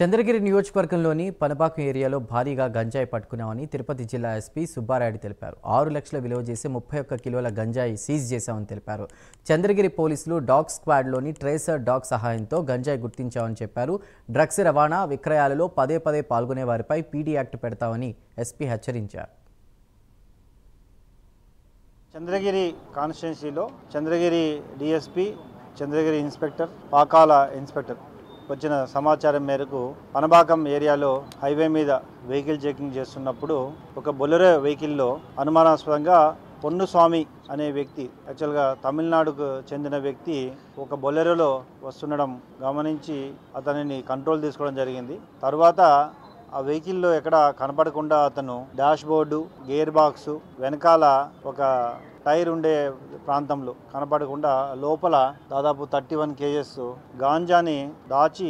చంద్రగిరి నియోజకవర్గంలోని పనబాకం ఏరియాలో భారీగా గంజాయి పట్టుకున్నామని తిరుపతి జిల్లా ఎస్పీ సుబ్బారాయుడు తెలిపారు. 6 లక్షల విలువ చేసే 31 కిలోల గంజాయి సీజ్ చేశామని తెలిపారు. చంద్రగిరి పోలీసులు డాగ్ స్క్వాడ్లోని ట్రేసర్ డాగ్ సహాయంతో గంజాయి గుర్తించామని చెప్పారు. డ్రగ్స్ రవాణా విక్రయాలలో పదే పాల్గొనే వారిపై పీడీ యాక్ట్ పెడతామని ఎస్పీ హెచ్చరించారు. చంద్రగిరి కాన్స్టిట్యున్సీలో Chandragiri DSP, Chandragiri inspector, Pakala inspector వచ్చిన సమాచారం మేరకు పనబాకం ఏరియాలో హైవే మీద వెహికల్ చెకింగ్ చేస్తున్నప్పుడు ఒక బొలెరో వెహికల్లో అనుమానాస్పదంగా పొన్నుస్వామి అనే వ్యక్తి, యాక్చువల్గా తమిళనాడుకు చెందిన వ్యక్తి, ఒక బొలెరోలో వస్తుండడం గమనించి అతనిని కంట్రోల్ తీసుకోవడం జరిగింది. తర్వాత ఆ వెహికల్లో ఎక్కడ కనపడకుండా అతను డాష్ బోర్డు, గేర్ బాక్సు, వెనకాల ఒక టైర్ ఉండే ప్రాంతంలో కనపడకుండా లోపల దాదాపు 31 కేజెస్ గాంజాని దాచి